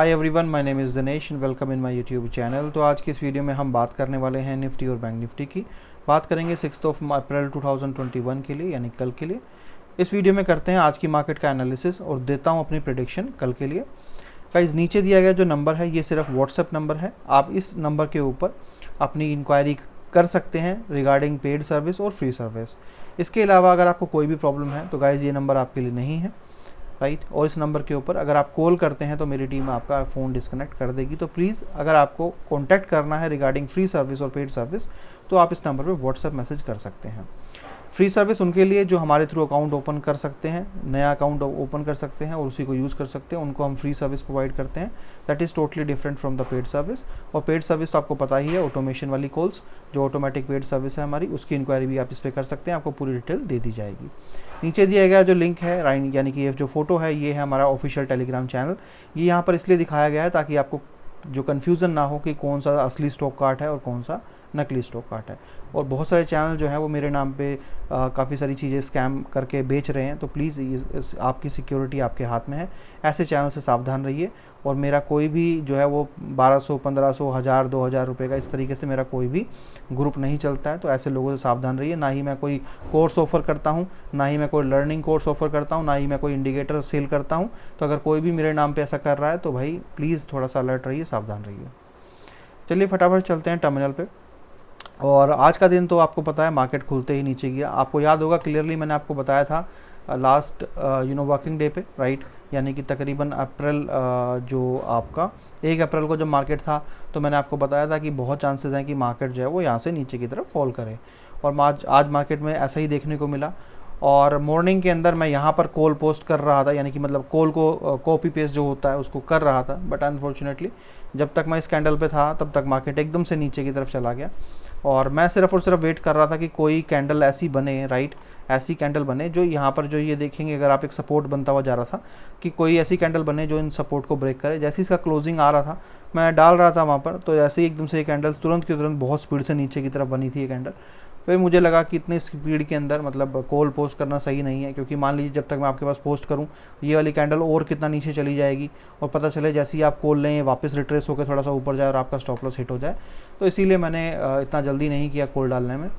Hi everyone, my name is Dinesh and welcome in my YouTube channel. तो आज की इस वीडियो में हम बात करने वाले हैं निफ्टी और बैंक निफ्टी की। बात करेंगे 6 अप्रैल 2021 के लिए, यानी कल के लिए। इस वीडियो में करते हैं आज की मार्केट का एनालिसिस और देता हूं अपनी प्रेडिक्शन कल के लिए। गाइस, नीचे दिया गया जो नंबर है ये सिर्फ व्हाट्सएप नंबर है। आप इस नंबर के ऊपर अपनी इंक्वायरी कर सकते हैं रिगार्डिंग पेड सर्विस और फ्री सर्विस। इसके अलावा अगर आपको कोई भी प्रॉब्लम है तो गाइस ये नंबर आपके लिए नहीं है, राइट। और इस नंबर के ऊपर अगर आप कॉल करते हैं तो मेरी टीम आपका फ़ोन डिस्कनेक्ट कर देगी। तो प्लीज़ अगर आपको कॉन्टैक्ट करना है रिगार्डिंग फ्री सर्विस और पेड सर्विस तो आप इस नंबर पर व्हाट्सएप मैसेज कर सकते हैं। फ्री सर्विस उनके लिए जो हमारे थ्रू अकाउंट ओपन कर सकते हैं, नया अकाउंट ओपन कर सकते हैं और उसी को यूज़ कर सकते हैं, उनको हम फ्री सर्विस प्रोवाइड करते हैं। That is totally different from the paid service. और पेड सर्विस तो आपको पता ही है, ऑटोमेशन वाली कॉल्स, जो ऑटोमेटिक पेड सर्विस है हमारी, उसकी इंक्वायरी भी आप इस पर कर सकते हैं, आपको पूरी डिटेल दे दी जाएगी। नीचे दिया गया जो लिंक है, यानी कि ये जो फोटो है ये है हमारा ऑफिशियल टेलीग्राम चैनल। ये यहाँ पर इसलिए दिखाया गया है ताकि आपको जो कन्फ्यूज़न ना हो कि कौन सा असली स्टॉक कार्ड है और कौन सा नकली स्टॉक कार्ड है। और बहुत सारे चैनल जो हैं वो मेरे नाम पे काफ़ी सारी चीज़ें स्कैम करके बेच रहे हैं। तो प्लीज़ आपकी सिक्योरिटी आपके हाथ में है, ऐसे चैनल से सावधान रहिए। और मेरा कोई भी जो है वो 1200, 1500, 1000, 2000 रुपये का इस तरीके से मेरा कोई भी ग्रुप नहीं चलता है। तो ऐसे लोगों से सावधान रहिए। ना ही मैं कोई कोर्स ऑफ़र करता हूँ, ना ही मैं कोई लर्निंग कोर्स ऑफ़र करता हूँ, ना ही मैं कोई इंडिकेटर सेल करता हूँ। तो अगर कोई भी मेरे नाम पे ऐसा कर रहा है तो भाई प्लीज़ थोड़ा सा अलर्ट रहिए, सावधान रहिए। चलिए फटाफट चलते हैं टर्मिनल पे। और आज का दिन तो आपको पता है मार्केट खुलते ही नीचे गया। आपको याद होगा क्लियरली मैंने आपको बताया था लास्ट वर्किंग डे पे, राइट। यानी कि तकरीबन अप्रैल जो आपका 1 अप्रैल को जब मार्केट था तो मैंने आपको बताया था कि बहुत चांसेस हैं कि मार्केट जो है वो यहाँ से नीचे की तरफ फॉल करे। और आज मार्केट में ऐसा ही देखने को मिला। और मॉर्निंग के अंदर मैं यहाँ पर कॉल पोस्ट कर रहा था, यानी कि मतलब कॉल को कॉपी पेस्ट जो होता है उसको कर रहा था। बट अनफॉर्चुनेटली जब तक मैं इस कैंडल पे था तब तक मार्केट एकदम से नीचे की तरफ चला गया। और मैं सिर्फ और सिर्फ वेट कर रहा था कि कोई कैंडल ऐसी बने, राइट, ऐसी कैंडल बने जो यहाँ पर जो ये देखेंगे, अगर आप एक सपोर्ट बनता हुआ जा रहा था, कि कोई ऐसी कैंडल बने जो इन सपोर्ट को ब्रेक करे। जैसे इसका क्लोजिंग आ रहा था मैं डाल रहा था वहाँ पर, तो ऐसे ही एकदम से ये कैंडल तुरंत की तुरंत बहुत स्पीड से नीचे की तरफ बनी थी ये कैंडल। फिर मुझे लगा कि इतनी स्पीड के अंदर मतलब कॉल पोस्ट करना सही नहीं है, क्योंकि मान लीजिए जब तक मैं आपके पास पोस्ट करूं ये वाली कैंडल और कितना नीचे चली जाएगी और पता चले जैसे ही आप कॉल लें वापस रिट्रेस होकर थोड़ा सा ऊपर जाए और आपका स्टॉप लॉस हिट हो जाए। तो इसीलिए मैंने इतना जल्दी नहीं किया कॉल डालने में।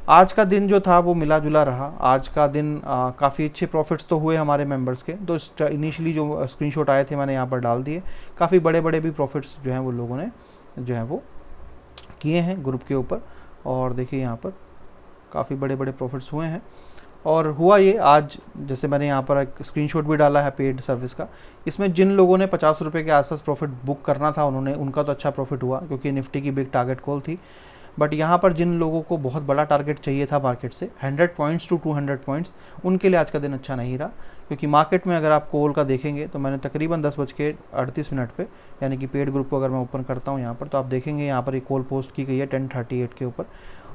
आज का दिन जो था वो मिला जुला रहा। आज का दिन काफ़ी अच्छे प्रॉफिट्स तो हुए हमारे मेंबर्स के। तो इनिशियली जो स्क्रीनशॉट आए थे मैंने यहाँ पर डाल दिए। काफ़ी बड़े बड़े भी प्रॉफिट्स जो हैं वो लोगों ने जो है वो किए हैं ग्रुप के ऊपर। और देखिए यहाँ पर काफ़ी बड़े बड़े प्रॉफिट्स हुए हैं। और हुआ ये आज, जैसे मैंने यहाँ पर एक स्क्रीनशॉट भी डाला है पेड सर्विस का। इसमें जिन लोगों ने 50 रुपये के आसपास प्रॉफिट बुक करना था उनका तो अच्छा प्रॉफिट हुआ, क्योंकि निफ्टी की बिग टारगेट कॉल थी। बट यहाँ पर जिन लोगों को बहुत बड़ा टारगेट चाहिए था मार्केट से 100 पॉइंट्स टू 200 पॉइंट्स, उनके लिए आज का दिन अच्छा नहीं रहा। क्योंकि मार्केट में अगर आप कॉल का देखेंगे तो मैंने तकरीबन 10:38 पे, यानी कि पेड ग्रुप को अगर मैं ओपन करता हूँ यहाँ पर, तो आप देखेंगे यहाँ पर एक कॉल पोस्ट की गई है 10:38 के ऊपर।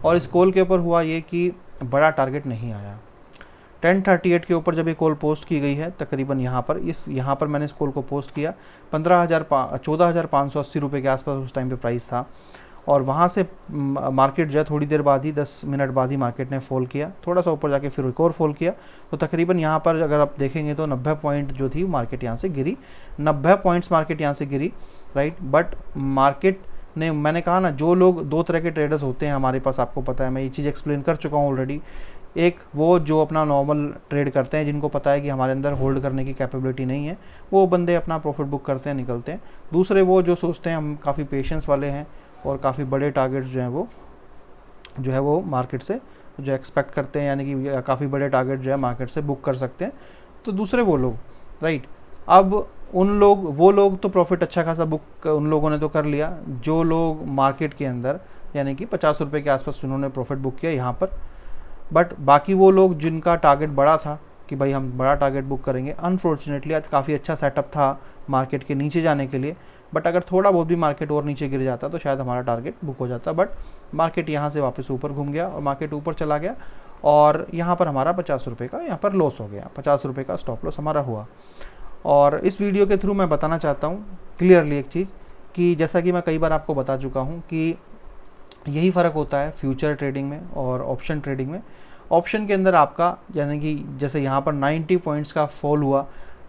और इस कॉल के ऊपर हुआ ये कि बड़ा टारगेट नहीं आया। 10:38 के ऊपर जब ये कॉल पोस्ट की गई है तकरीबन यहाँ पर मैंने इस कॉल को पोस्ट किया 14,580 रुपये के आसपास उस टाइम पे प्राइस था। और वहाँ से मार्केट जो है थोड़ी देर बाद ही 10 मिनट बाद ही मार्केट ने फॉल किया, थोड़ा सा ऊपर जाके फिर एक और फॉल किया। तो तकरीबन यहाँ पर अगर आप देखेंगे तो 90 पॉइंट जो थी मार्केट यहाँ से गिरी, 90 पॉइंट्स मार्केट यहाँ से गिरी, राइट। बट मार्केट ने, मैंने कहा ना, जो लोग दो तरह के ट्रेडर्स होते हैं हमारे पास, आपको पता है, मैं ये चीज़ एक्सप्लेन कर चुका हूँ ऑलरेडी। एक वो जो अपना नॉर्मल ट्रेड करते हैं, जिनको पता है कि हमारे अंदर होल्ड करने की कैपेबिलिटी नहीं है, वो बंदे अपना प्रॉफिट बुक करते हैं, निकलते हैं। दूसरे वो जो सोचते हैं हम काफ़ी पेशेंस वाले हैं और काफ़ी बड़े टारगेट्स जो है वो मार्केट से जो एक्सपेक्ट करते हैं, यानी कि काफ़ी बड़े टारगेट जो है मार्केट से बुक कर सकते हैं। तो दूसरे वो लोग, राइट। अब वो लोग तो प्रॉफिट अच्छा खासा बुक उन लोगों ने तो कर लिया, जो लोग मार्केट के अंदर यानी कि 50 रुपये के आसपास उन्होंने प्रॉफिट बुक किया यहाँ पर। बट बाकी वो लोग जिनका टारगेट बड़ा था कि भाई हम बड़ा टारगेट बुक करेंगे, अनफॉर्चुनेटली आज काफ़ी अच्छा सेटअप था मार्केट के नीचे जाने के लिए। बट अगर थोड़ा बहुत भी मार्केट और नीचे गिर जाता तो शायद हमारा टारगेट बुक हो जाता। बट मार्केट यहाँ से वापस ऊपर घूम गया और मार्केट ऊपर चला गया और यहाँ पर हमारा 50 रुपये का यहाँ पर लॉस हो गया, 50 रुपये का स्टॉप लॉस हमारा हुआ। और इस वीडियो के थ्रू मैं बताना चाहता हूँ क्लियरली एक चीज़, कि जैसा कि मैं कई बार आपको बता चुका हूँ कि यही फ़र्क होता है फ्यूचर ट्रेडिंग में और ऑप्शन ट्रेडिंग में। ऑप्शन के अंदर आपका, यानी कि जैसे यहाँ पर 90 पॉइंट्स का फॉल हुआ,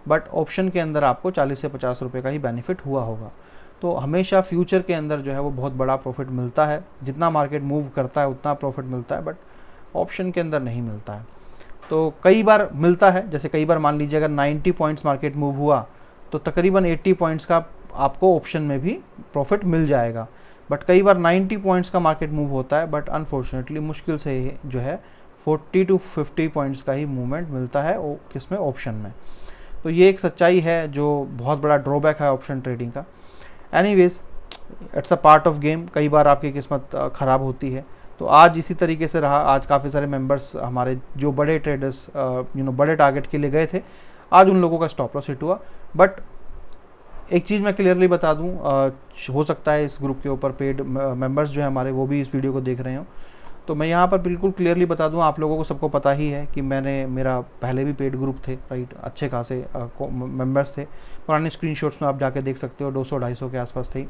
बट ऑप्शन के अंदर आपको 40 से 50 रुपये का ही बेनिफिट हुआ होगा। तो हमेशा फ्यूचर के अंदर जो है वो बहुत बड़ा प्रॉफिट मिलता है, जितना मार्केट मूव करता है उतना प्रॉफिट मिलता है, बट ऑप्शन के अंदर नहीं मिलता है। तो कई बार मिलता है, जैसे कई बार मान लीजिए अगर 90 पॉइंट्स मार्केट मूव हुआ तो तकरीबन 80 पॉइंट्स का आपको ऑप्शन में भी प्रॉफिट मिल जाएगा। बट कई बार 90 पॉइंट्स का मार्केट मूव होता है, बट अनफॉर्चुनेटली मुश्किल से जो है 40 टू 50 पॉइंट्स का ही मूवमेंट मिलता है किसमें, ऑप्शन में। तो ये एक सच्चाई है जो बहुत बड़ा ड्रॉबैक है ऑप्शन ट्रेडिंग का। Anyways, it's a part of game, कई बार आपकी किस्मत ख़राब होती है। तो आज इसी तरीके से रहा, आज काफ़ी सारे मेंबर्स हमारे जो बड़े ट्रेडर्स बड़े टारगेट के लिए गए थे, आज उन लोगों का स्टॉप लॉस हिट हुआ। बट एक चीज़ मैं क्लियरली बता दूं, हो सकता है इस ग्रुप के ऊपर पेड मेंबर्स जो है हमारे वो भी इस वीडियो को देख रहे हो, तो मैं यहाँ पर बिल्कुल क्लियरली बता दूं, आप लोगों को सबको पता ही है कि मेरा पहले भी पेड ग्रुप थे, राइट, अच्छे खासे मेंबर्स थे। पुराने स्क्रीनशॉट्स में आप जाके देख सकते हो, 200-250 के आसपास थे।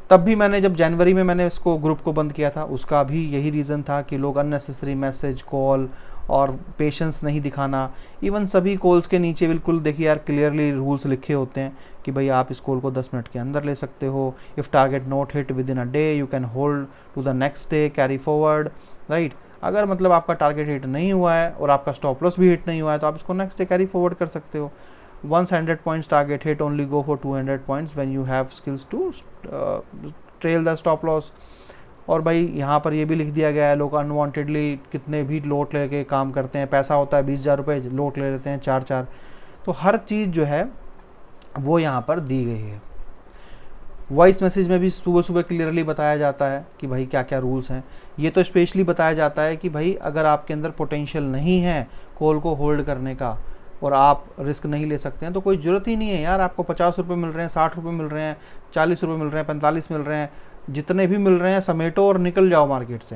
तब भी मैंने जब जनवरी में मैंने इसको ग्रुप को बंद किया था, उसका भी यही रीज़न था कि लोग अननेसेसरी मैसेज, कॉल और पेशेंस नहीं दिखाना। इवन सभी कॉल्स के नीचे बिल्कुल देखिए यार क्लियरली रूल्स लिखे होते हैं कि भाई आप इस कॉल को 10 मिनट के अंदर ले सकते हो। If target not hit within a day you can hold to the next day, carry forward, right. अगर मतलब आपका टारगेट हिट नहीं हुआ है और आपका स्टॉप लॉस भी हिट नहीं हुआ है तो आप इसको नेक्स्ट डे कैरी फॉरवर्ड कर सकते हो। Once 100 points target hit, only go for 200 points when you have skills to trail the stop loss। और भाई यहाँ पर ये भी लिख दिया गया है, लोग अनवांटेडली कितने भी लोट लेके काम करते हैं, पैसा होता है 20,000 रुपये, लोट ले लेते हैं 4-4। तो हर चीज़ जो है वो यहाँ पर दी गई है। वॉइस मैसेज में भी सुबह सुबह क्लियरली बताया जाता है कि भाई क्या क्या रूल्स हैं। ये तो स्पेशली बताया जाता है कि भाई अगर आपके अंदर पोटेंशियल नहीं है कॉल को होल्ड करने का और आप रिस्क नहीं ले सकते हैं तो कोई ज़रूरत ही नहीं है यार। आपको 50 रुपये मिल रहे हैं, 60 रुपये मिल रहे हैं, 40 रुपये मिल रहे हैं, 45 मिल रहे हैं, जितने भी मिल रहे हैं समेटो और निकल जाओ मार्केट से।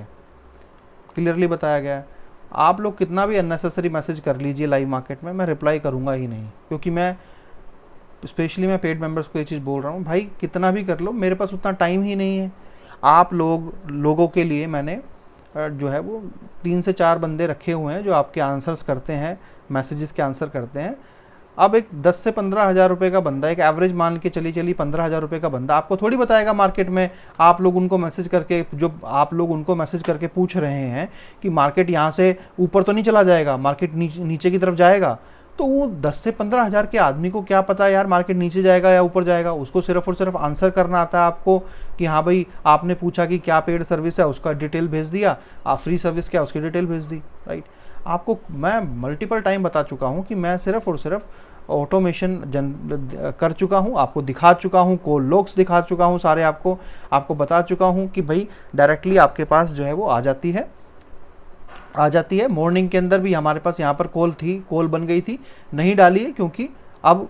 क्लियरली बताया गया है। आप लोग कितना भी अननेसेसरी मैसेज कर लीजिए लाइव मार्केट में, मैं रिप्लाई करूँगा ही नहीं, क्योंकि मैं स्पेशली मैं पेड मेंबर्स को ये चीज़ बोल रहा हूँ, भाई कितना भी कर लो, मेरे पास उतना टाइम ही नहीं है। आप लोगों के लिए मैंने जो है वो 3 से 4 बंदे रखे हुए हैं जो आपके आंसर्स करते हैं, मैसेजेस के आंसर करते हैं। अब एक 10 से 15,000 रुपये का बंदा, एक एवरेज मान के चली 15,000 रुपये का बंदा आपको थोड़ी बताएगा मार्केट में। आप लोग उनको मैसेज करके पूछ रहे हैं कि मार्केट यहाँ से ऊपर तो नहीं चला जाएगा, मार्केट नीचे की तरफ जाएगा, तो वो 10 से 15,000 के आदमी को क्या पता यार मार्केट नीचे जाएगा या ऊपर जाएगा। उसको सिर्फ और सिर्फ आंसर करना आता है आपको कि हाँ भाई आपने पूछा कि क्या पेड सर्विस है, उसका डिटेल भेज दिया, आप फ्री सर्विस क्या उसकी डिटेल भेज दी, राइट। आपको मैं मल्टीपल टाइम बता चुका हूँ कि मैं सिर्फ और सिर्फ ऑटोमेशन कर चुका हूँ, आपको दिखा चुका हूँ, कॉल लॉग्स दिखा चुका हूँ सारे, आपको बता चुका हूँ कि भाई डायरेक्टली आपके पास जो है वो आ जाती है। मॉर्निंग के अंदर भी हमारे पास यहाँ पर कॉल बन गई थी, नहीं डाली है क्योंकि अब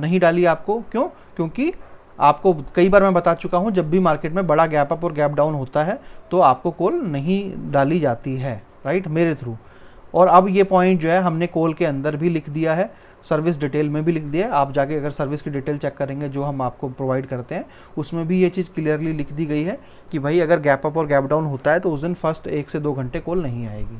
नहीं डाली आपको, क्योंकि आपको कई बार मैं बता चुका हूँ जब भी मार्केट में बड़ा गैप अप और गैप डाउन होता है तो आपको कॉल नहीं डाली जाती है, राइट, मेरे थ्रू। और अब ये पॉइंट जो है हमने कॉल के अंदर भी लिख दिया है, सर्विस डिटेल में भी लिख दिया है। आप जाके अगर सर्विस की डिटेल चेक करेंगे जो हम आपको प्रोवाइड करते हैं उसमें भी ये चीज़ क्लियरली लिख दी गई है कि भाई अगर गैप अप और गैप डाउन होता है तो उस दिन फर्स्ट 1 से 2 घंटे कॉल नहीं आएगी।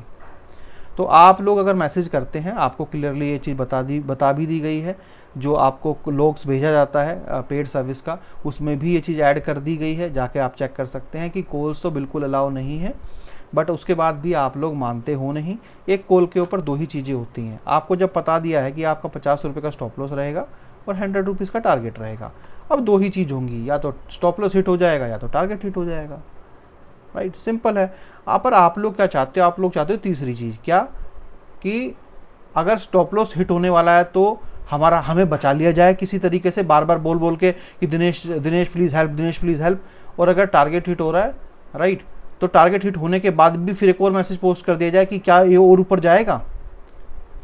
तो आप लोग अगर मैसेज करते हैं आपको क्लियरली ये चीज़ बता भी दी गई है। जो आपको लॉग्स भेजा जाता है पेड सर्विस का, उसमें भी ये चीज़ ऐड कर दी गई है, जाके आप चेक कर सकते हैं कि कॉल्स तो बिल्कुल अलाउ नहीं है, बट उसके बाद भी आप लोग मानते हो नहीं। एक कॉल के ऊपर 2 ही चीज़ें होती हैं। आपको जब पता दिया है कि आपका 50 रुपये का स्टॉप लॉस रहेगा और 100 रुपीज़ का टारगेट रहेगा, अब 2 ही चीज़ होंगी, या तो स्टॉप लॉस हिट हो जाएगा या तो टारगेट हिट हो जाएगा, राइट, सिंपल है। पर आप लोग क्या चाहते हो, आप लोग चाहते हो तीसरी चीज़, क्या कि अगर स्टॉप लॉस हिट होने वाला है तो हमें बचा लिया जाए किसी तरीके से, बार बार बोल के कि Dinesh please help, Dinesh please help. और अगर टारगेट हिट हो रहा है, राइट, तो टारगेट हिट होने के बाद भी फिर एक और मैसेज पोस्ट कर दिया जाए कि क्या ये और ऊपर जाएगा,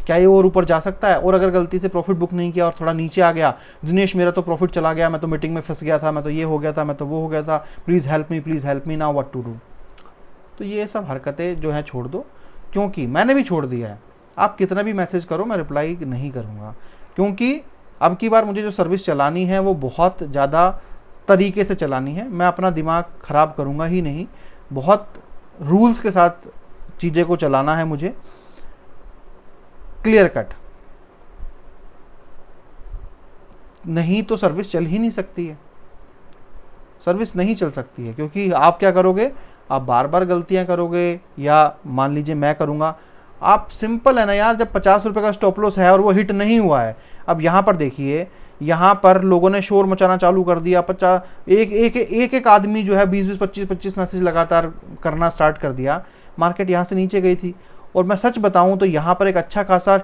क्या ये और ऊपर जा सकता है। और अगर गलती से प्रॉफिट बुक नहीं किया और थोड़ा नीचे आ गया, दिनेश मेरा तो प्रॉफिट चला गया, मैं तो मीटिंग में फंस गया था, मैं तो ये हो गया था, मैं तो वो हो गया था, please help me now what to do. तो ये सब हरकतें जो हैं छोड़ दो, क्योंकि मैंने भी छोड़ दिया है। आप कितना भी मैसेज करो मैं रिप्लाई नहीं करूँगा, क्योंकि अब की बार मुझे जो सर्विस चलानी है वो बहुत ज़्यादा तरीके से चलानी है। मैं अपना दिमाग ख़राब करूँगा ही नहीं, बहुत रूल्स के साथ चीज़ें को चलाना है मुझे, क्लियर कट। नहीं तो सर्विस चल ही नहीं सकती है, सर्विस नहीं चल सकती है। क्योंकि आप क्या करोगे, आप बार बार गलतियां करोगे, या मान लीजिए मैं करूँगा। आप सिंपल है ना यार, जब 50 रुपये का स्टॉप लॉस है और वो हिट नहीं हुआ है, अब यहाँ पर देखिए, यहाँ पर लोगों ने शोर मचाना चालू कर दिया, 50 एक आदमी जो है 20 25 मैसेज लगातार करना स्टार्ट कर दिया, मार्केट यहाँ से नीचे गई थी। और मैं सच बताऊँ तो यहाँ पर एक अच्छा खासा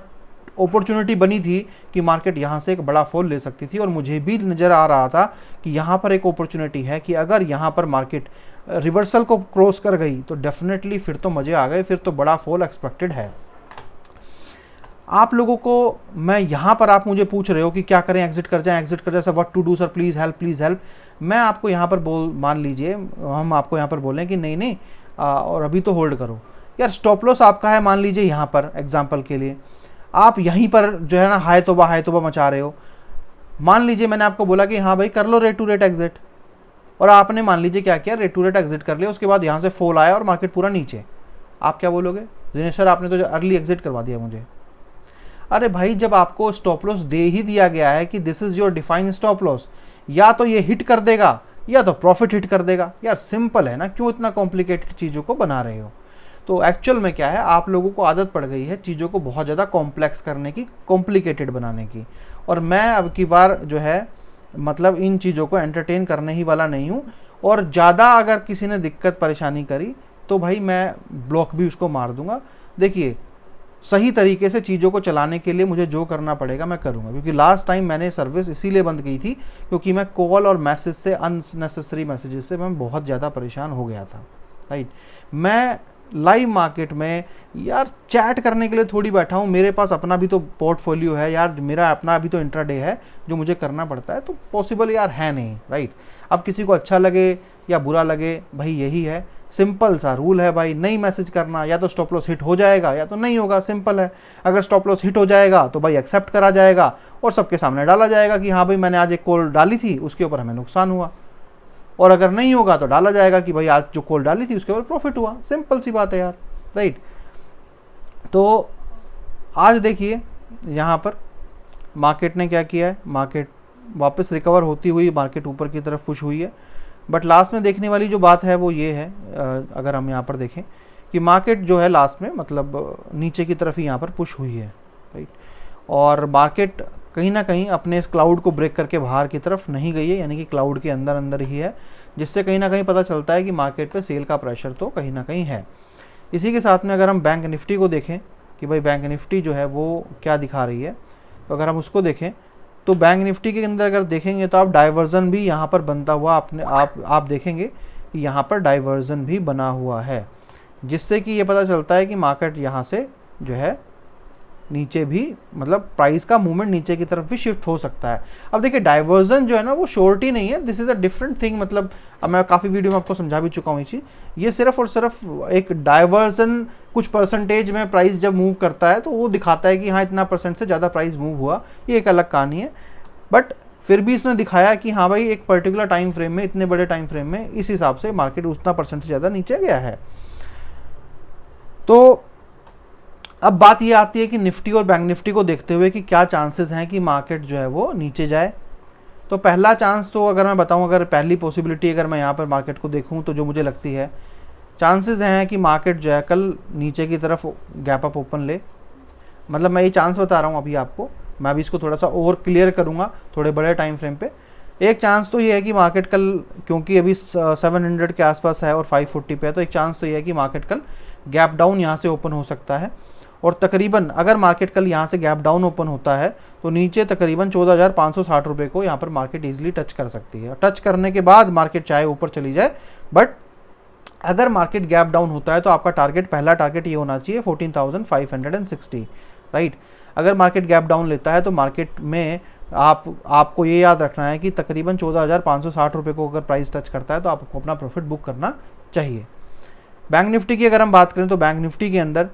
अपॉर्चुनिटी बनी थी कि मार्केट यहाँ से एक बड़ा फॉल ले सकती थी, और मुझे भी नज़र आ रहा था कि यहाँ पर एक अपॉर्चुनिटी है कि अगर यहाँ पर मार्केट रिवर्सल को क्रॉस कर गई तो डेफिनेटली फिर तो मज़े आ गए, फिर तो बड़ा फॉल एक्सपेक्टेड है। आप लोगों को मैं यहाँ पर, आप मुझे पूछ रहे हो कि क्या करें, एग्जिट कर जाएं, एग्जिट कर जाए, sir what to do sir, please help. मैं आपको यहाँ पर मान लीजिए हम आपको यहाँ पर बोलें कि नहीं और अभी तो होल्ड करो यार। स्टॉप लॉस आपका है, मान लीजिए यहाँ पर एग्जाम्पल के लिए आप यहीं पर जो है ना हाय तोबा मचा रहे हो। मान लीजिए मैंने आपको बोला कि हाँ भाई कर लो रेट टू रेट एग्जिट, और आपने मान लीजिए क्या किया, रेट टू रेट एग्जिट कर लिया, उसके बाद यहाँ से फॉल आया और मार्केट पूरा नीचे। आप क्या बोलोगे, दिनेश सर आपने तो अर्ली एग्जिट करवा दिया मुझे। अरे भाई, जब आपको स्टॉप लॉस दे ही दिया गया है कि this is your defined stop loss, या तो ये हिट कर देगा या तो प्रॉफिट हिट कर देगा। यार सिंपल है ना, क्यों इतना कॉम्प्लिकेटेड चीज़ों को बना रहे हो। तो एक्चुअल में क्या है, आप लोगों को आदत पड़ गई है चीज़ों को बहुत ज़्यादा कॉम्प्लेक्स करने की, कॉम्प्लिकेटेड बनाने की। और मैं अब की बार जो है मतलब इन चीज़ों को एंटरटेन करने ही वाला नहीं हूँ। और ज़्यादा अगर किसी ने दिक्कत परेशानी करी तो भाई मैं ब्लॉक भी उसको मार दूंगा। देखिए, सही तरीके से चीज़ों को चलाने के लिए मुझे जो करना पड़ेगा मैं करूँगा, क्योंकि लास्ट टाइम मैंने सर्विस इसीलिए बंद की थी क्योंकि मैं कॉल और मैसेज से, अननेसेसरी मैसेजेस से मैं बहुत ज़्यादा परेशान हो गया था। राइट, मैं लाइव मार्केट में यार चैट करने के लिए थोड़ी बैठा हूँ, मेरे पास अपना भी तो पोर्टफोलियो है यार, मेरा अपना भी तो इंट्राडे है जो मुझे करना पड़ता है, तो पॉसिबल यार है नहीं। राइट, अब किसी को अच्छा लगे या बुरा लगे, भाई यही है, सिंपल सा रूल है भाई। नहीं मैसेज करना, या तो स्टॉप लॉस हिट हो जाएगा या तो नहीं होगा, सिंपल है। अगर स्टॉप लॉस हिट हो जाएगा तो भाई एक्सेप्ट करा जाएगा और सबके सामने डाला जाएगा कि हाँ भाई मैंने आज एक कॉल डाली थी उसके ऊपर हमें नुकसान हुआ, और अगर नहीं होगा तो डाला जाएगा कि भाई आज जो कॉल डाली थी उसके ऊपर प्रॉफिट हुआ। सिंपल सी बात है यार। राइट, तो आज देखिए यहाँ पर मार्केट ने क्या किया है, मार्केट वापस रिकवर होती हुई मार्केट ऊपर की तरफ पुश हुई है। बट लास्ट में देखने वाली जो बात है वो ये है, अगर हम यहाँ पर देखें कि मार्केट जो है लास्ट में मतलब नीचे की तरफ ही यहाँ पर पुश हुई है। राइट, और मार्केट कहीं ना कहीं अपने इस क्लाउड को ब्रेक करके बाहर की तरफ नहीं गई है, यानी कि क्लाउड के अंदर अंदर ही है, जिससे कहीं ना कहीं पता चलता है कि मार्केट पे सेल का प्रेशर तो कहीं ना कहीं है। इसी के साथ में अगर हम बैंक निफ्टी को देखें कि भाई बैंक निफ्टी जो है वो क्या दिखा रही है, तो अगर हम उसको देखें तो बैंक निफ्टी के अंदर अगर देखेंगे तो आप डाइवर्जन भी यहाँ पर बनता हुआ अपने आप देखेंगे कि यहाँ पर डाइवर्जन भी बना हुआ है, जिससे कि ये पता चलता है कि मार्केट यहाँ से जो है नीचे भी मतलब प्राइस का मूवमेंट नीचे की तरफ भी शिफ्ट हो सकता है। अब देखिए डाइवर्जन जो है ना वो शॉर्टी नहीं है, this is a different thing. मतलब अब मैं काफ़ी वीडियो में आपको समझा भी चुका हूँ ये चीज़, ये सिर्फ और सिर्फ एक डाइवर्जन कुछ परसेंटेज में प्राइस जब मूव करता है तो वो दिखाता है कि हाँ इतना परसेंट से ज़्यादा प्राइस मूव हुआ, ये एक अलग कहानी है। बट फिर भी इसने दिखाया कि हाँ भाई एक पर्टिकुलर टाइम फ्रेम में, इतने बड़े टाइम फ्रेम में इस हिसाब से मार्केट उतना परसेंट से ज़्यादा नीचे गया है। तो अब बात ये आती है कि निफ्टी और बैंक निफ्टी को देखते हुए कि क्या चांसेस हैं कि मार्केट जो है वो नीचे जाए। तो पहला चांस तो अगर मैं बताऊं, अगर पहली पॉसिबिलिटी अगर मैं यहाँ पर मार्केट को देखूं तो जो मुझे लगती है चांसेस हैं कि मार्केट जो है कल नीचे की तरफ गैप अप ओपन ले। मतलब मैं ये चांस बता रहा हूँ अभी आपको, मैं अभी इसको थोड़ा सा और क्लियर करूँगा थोड़े बड़े टाइम फ्रेम पे। एक चांस तो ये है कि मार्केट कल, क्योंकि अभी 700 के आसपास है और 540 पे है, तो एक चांस तो ये है कि मार्केट कल गैप डाउन यहाँ से ओपन हो सकता है। और तकरीबन अगर मार्केट कल यहाँ से गैप डाउन ओपन होता है तो नीचे तकरीबन 14,560 रुपये को यहाँ पर मार्केट इजीली टच कर सकती है। टच करने के बाद मार्केट चाहे ऊपर चली जाए, बट अगर मार्केट गैप डाउन होता है तो आपका टारगेट, पहला टारगेट ये होना चाहिए 14,560। राइट, अगर मार्केट गैप डाउन लेता है तो मार्केट में आपको ये याद रखना है कि तकरीबन 14,560 रुपये को अगर प्राइस टच करता है तो आपको अपना प्रॉफिट बुक करना चाहिए। बैंक निफ्टी की अगर हम बात करें तो बैंक निफ्टी के अंदर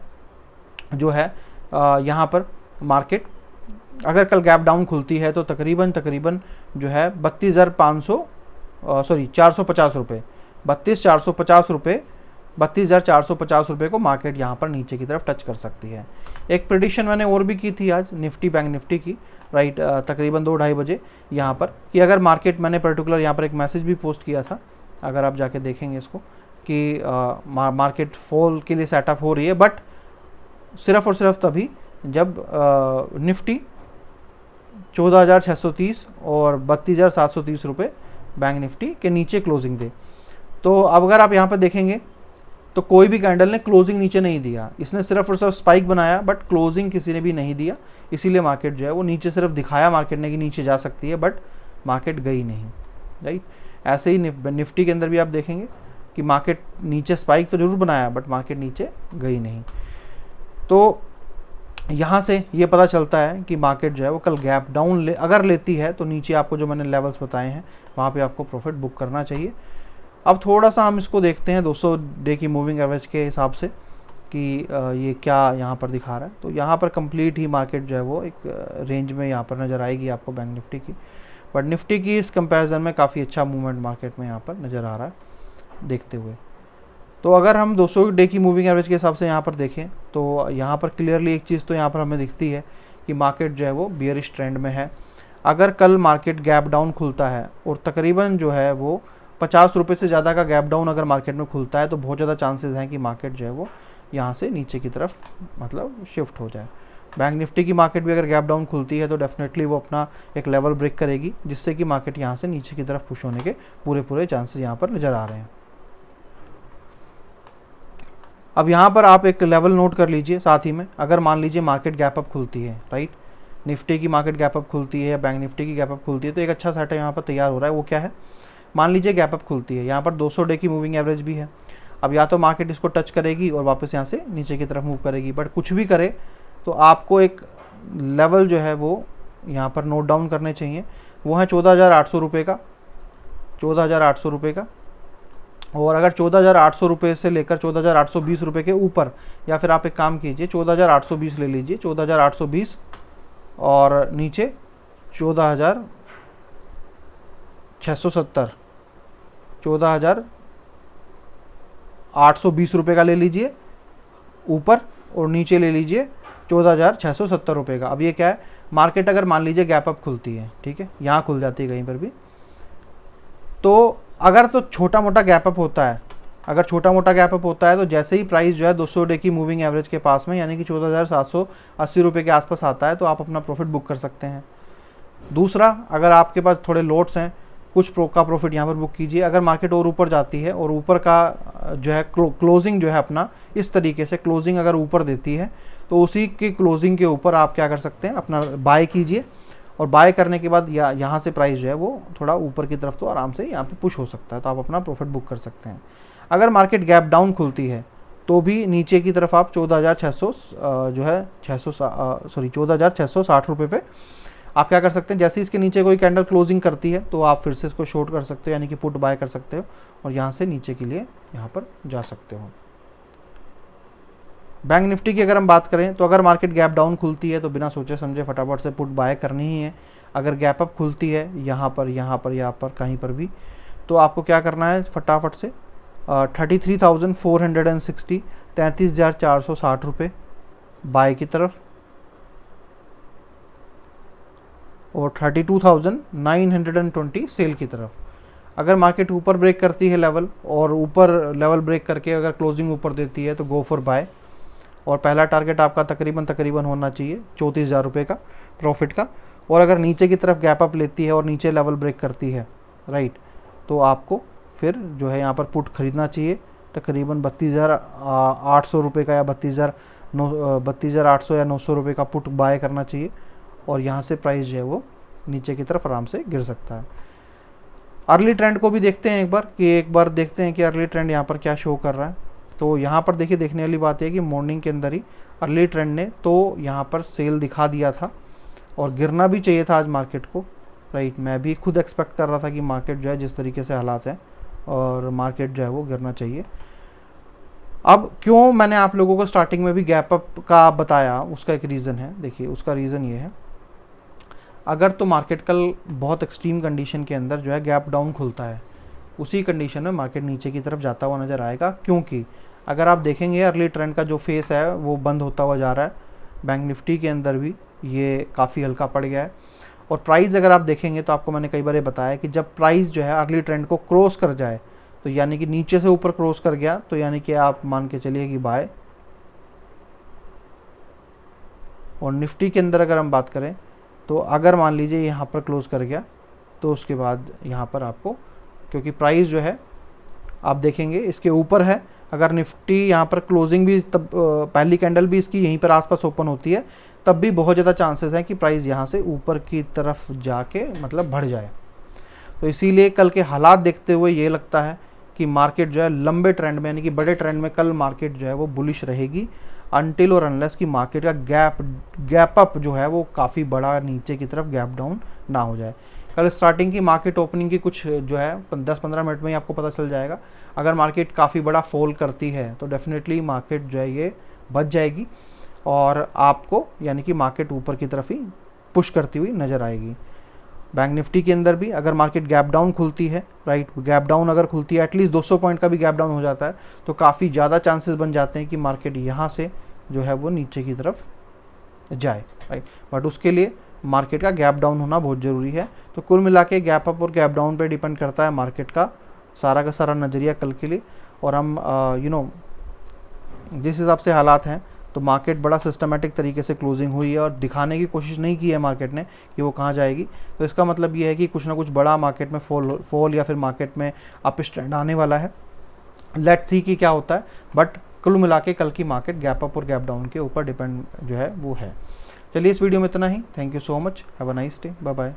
जो है यहाँ पर मार्केट अगर कल गैप डाउन खुलती है तो तकरीबन जो है 450 रुपये 32,450 रुपये को मार्केट यहाँ पर नीचे की तरफ टच कर सकती है। एक प्रेडिक्शन मैंने और भी की थी आज निफ्टी बैंक निफ्टी की, राइट, तकरीबन 2-2:30 बजे यहाँ पर, कि अगर मार्केट, मैंने पर्टिकुलर यहाँ पर एक मैसेज भी पोस्ट किया था, अगर आप जाके देखेंगे इसको, कि मार्केट फॉल के लिए सेटअप हो रही है, बट सिर्फ और सिर्फ तभी जब निफ्टी 14,630 और 32,730 रुपये बैंक निफ्टी के नीचे क्लोजिंग दे। तो अब अगर आप यहाँ पर देखेंगे तो कोई भी कैंडल ने क्लोजिंग नीचे नहीं दिया, इसने सिर्फ और सिर्फ स्पाइक बनाया, बट क्लोजिंग किसी ने भी नहीं दिया, इसीलिए मार्केट जो है वो नीचे सिर्फ दिखाया मार्केट ने कि नीचे जा सकती है, बट मार्केट गई नहीं, राइट। ऐसे ही निफ्टी के अंदर भी आप देखेंगे कि मार्केट नीचे स्पाइक तो जरूर बनाया, बट मार्केट नीचे गई नहीं। तो यहाँ से ये पता चलता है कि मार्केट जो है वो कल गैप डाउन अगर लेती है तो नीचे आपको जो मैंने लेवल्स बताए हैं वहाँ पे आपको प्रॉफिट बुक करना चाहिए। अब थोड़ा सा हम इसको देखते हैं 200 डे की मूविंग एवरेज के हिसाब से कि ये क्या यहाँ पर दिखा रहा है। तो यहाँ पर कंप्लीट ही मार्केट जो है वो एक रेंज में यहाँ पर नज़र आएगी आपको बैंक निफ्टी की, बट निफ्टी की इस कंपैरिजन में काफ़ी अच्छा मूवमेंट मार्केट में यहाँ पर नज़र आ रहा है देखते हुए। तो अगर हम 200 डे की मूविंग एवरेज के हिसाब से यहाँ पर देखें तो यहाँ पर क्लियरली एक चीज़ तो यहाँ पर हमें दिखती है कि मार्केट जो है वो बियरिश ट्रेंड में है। अगर कल मार्केट गैप डाउन खुलता है और तकरीबन जो है वो 50 रुपये से ज़्यादा का गैप डाउन अगर मार्केट में खुलता है तो बहुत ज़्यादा चांसेस हैं कि मार्केट जो है वो यहाँ से नीचे की तरफ मतलब शिफ्ट हो जाए। बैंक निफ्टी की मार्केट भी अगर गैप डाउन खुलती है तो डेफिनेटली वो अपना एक लेवल ब्रेक करेगी, जिससे कि मार्केट यहाँ से नीचे की तरफ पुश होने के पूरे चांसेस यहाँ पर नज़र आ रहे हैं। अब यहाँ पर आप एक लेवल नोट कर लीजिए साथ ही में, अगर मान लीजिए मार्केट गैप अप खुलती है, राइट, निफ्टी की मार्केट गैप अप खुलती है या बैंक निफ्टी की गैप अप खुलती है, तो एक अच्छा सेटअप यहाँ पर तैयार हो रहा है। वो क्या है, मान लीजिए गैप अप खुलती है, यहाँ पर 200 डे की मूविंग एवरेज भी है। अब या तो मार्केट इसको टच करेगी और वापस यहाँ से नीचे की तरफ मूव करेगी, बट कुछ भी करे तो आपको एक लेवल जो है वो यहाँ पर नोट डाउन करने चाहिए। वो है 14,800 रुपये का, 14,800 रुपये का। और अगर 14,800 रुपये से लेकर 14,820 रुपये के ऊपर, या फिर आप एक काम कीजिए 14,820 ले लीजिए, 14,820 और नीचे 14,670, 14,820 रुपये का ले लीजिए ऊपर, और नीचे ले लीजिए 14,670 रुपये का। अब ये क्या है, मार्केट अगर मान लीजिए गैप अप खुलती है, ठीक है, यहाँ खुल जाती है कहीं पर भी, तो अगर तो छोटा मोटा गैप अप होता है, अगर छोटा मोटा गैप अप होता है तो जैसे ही प्राइस जो है 200 डे की मूविंग एवरेज के पास में, यानी कि 14,780 रुपये के आसपास आता है, तो आप अपना प्रॉफिट बुक कर सकते हैं। दूसरा, अगर आपके पास थोड़े लॉट्स हैं, कुछ का प्रॉफिट यहाँ पर बुक कीजिए। अगर मार्केट और ऊपर जाती है और ऊपर का जो है क्लोजिंग जो है अपना इस तरीके से क्लोजिंग अगर ऊपर देती है, तो उसी की क्लोजिंग के ऊपर आप क्या कर सकते हैं, अपना बाय कीजिए, और बाय करने के बाद यहाँ से प्राइस जो है वो थोड़ा ऊपर की तरफ तो आराम से यहाँ पे पुश हो सकता है, तो आप अपना प्रॉफिट बुक कर सकते हैं। अगर मार्केट गैप डाउन खुलती है तो भी नीचे की तरफ आप 14,660 रुपये पे आप क्या कर सकते हैं, जैसे इसके नीचे कोई कैंडल क्लोजिंग करती है तो आप फिर से इसको शॉर्ट कर सकते हो, यानी कि पुट बाय कर सकते हो, और यहाँ से नीचे के लिए यहाँ पर जा सकते हो। बैंक निफ्टी की अगर हम बात करें तो अगर मार्केट गैप डाउन खुलती है तो बिना सोचे समझे फटाफट से पुट बाय करनी ही है। अगर गैप अप खुलती है यहाँ पर कहीं पर भी, तो आपको क्या करना है, फटाफट से 33,460 33,460 रुपये बाय की तरफ, और 32,920 सेल की तरफ। अगर मार्केट ऊपर ब्रेक करती है लेवल, और ऊपर लेवल ब्रेक करके अगर क्लोजिंग ऊपर देती है तो गो फॉर बाय, और पहला टारगेट आपका तकरीबन होना चाहिए 34,000 रुपये का प्रॉफिट का। और अगर नीचे की तरफ गैप अप लेती है और नीचे लेवल ब्रेक करती है, राइट, तो आपको फिर जो है यहाँ पर पुट खरीदना चाहिए तकरीबन 32,800 रुपये का, या 32,800 या 900 रुपये का पुट बाय करना चाहिए, और यहाँ से प्राइस जो है वो नीचे की तरफ आराम से गिर सकता है। अर्ली ट्रेंड को भी देखते हैं एक बार देखते हैं कि अर्ली ट्रेंड यहाँ पर क्या शो कर रहा है। तो यहाँ पर देखिए, देखने वाली बात है कि मॉर्निंग के अंदर ही अर्ली ट्रेंड ने तो यहाँ पर सेल दिखा दिया था, और गिरना भी चाहिए था आज मार्केट को, राइट। मैं भी खुद एक्सपेक्ट कर रहा था कि मार्केट जो है जिस तरीके से हालात हैं और मार्केट जो है वो गिरना चाहिए। अब क्यों मैंने आप लोगों को स्टार्टिंग में भी गैप अप का बताया, उसका एक रीज़न है। देखिए उसका रीज़न ये है, अगर तो मार्केट कल बहुत एक्सट्रीम कंडीशन के अंदर जो है गैप डाउन खुलता है, उसी कंडीशन में मार्केट नीचे की तरफ जाता हुआ नज़र आएगा, क्योंकि अगर आप देखेंगे अर्ली ट्रेंड का जो फेस है वो बंद होता हुआ जा रहा है, बैंक निफ्टी के अंदर भी ये काफ़ी हल्का पड़ गया है। और प्राइस अगर आप देखेंगे तो आपको मैंने कई बार ये बताया कि जब प्राइस जो है अर्ली ट्रेंड को क्रॉस कर जाए, तो यानी कि नीचे से ऊपर क्रॉस कर गया, तो यानी कि आप मान के चलिए कि बाय। और निफ्टी के अंदर अगर हम बात करें तो अगर मान लीजिए यहाँ पर क्लोज कर गया, तो उसके बाद यहाँ पर आपको, क्योंकि प्राइस जो है आप देखेंगे इसके ऊपर है, अगर निफ्टी यहाँ पर क्लोजिंग भी तब पहली कैंडल भी इसकी यहीं पर आसपास ओपन होती है, तब भी बहुत ज़्यादा चांसेस हैं कि प्राइस यहाँ से ऊपर की तरफ जाके मतलब बढ़ जाए। तो इसीलिए कल के हालात देखते हुए ये लगता है कि मार्केट जो है लंबे ट्रेंड में, यानी कि बड़े ट्रेंड में कल मार्केट जो है वो बुलिश रहेगी, अनटिल और अनलेस कि मार्केट का गैप अप जो है वो काफ़ी बड़ा नीचे की तरफ गैप डाउन ना हो जाए। कल स्टार्टिंग की मार्केट ओपनिंग की कुछ जो है 10-15 मिनट में ही आपको पता चल जाएगा। अगर मार्केट काफ़ी बड़ा फॉल करती है तो डेफिनेटली मार्केट जो है ये बच जाएगी और आपको यानी कि मार्केट ऊपर की तरफ ही पुश करती हुई नज़र आएगी। बैंक निफ्टी के अंदर भी अगर मार्केट गैप डाउन खुलती है, राइट, गैप डाउन अगर खुलती है, एटलीस्ट 200 पॉइंट का भी गैप डाउन हो जाता है, तो काफ़ी ज़्यादा चांसेस बन जाते हैं कि मार्केट यहाँ से जो है वो नीचे की तरफ जाए, राइट। बट उसके लिए मार्केट का गैप डाउन होना बहुत ज़रूरी है। तो कुल मिला के गैप अप और गैप डाउन पे डिपेंड करता है मार्केट का सारा नज़रिया कल के लिए। और हम जिस हिसाब से हालात हैं, तो मार्केट बड़ा सिस्टमेटिक तरीके से क्लोजिंग हुई है और दिखाने की कोशिश नहीं की है मार्केट ने कि वो कहाँ जाएगी। तो इसका मतलब ये है कि कुछ ना कुछ बड़ा मार्केट में फॉल या फिर मार्केट में अप ट्रेंड आने वाला है। लेट्स सी कि क्या होता है, बट कुल मिला के कल की मार्केट गैप अप और गैप डाउन के ऊपर डिपेंड जो है वो है। चलिए इस वीडियो में इतना ही। Thank you so much. Have a nice day. Bye bye.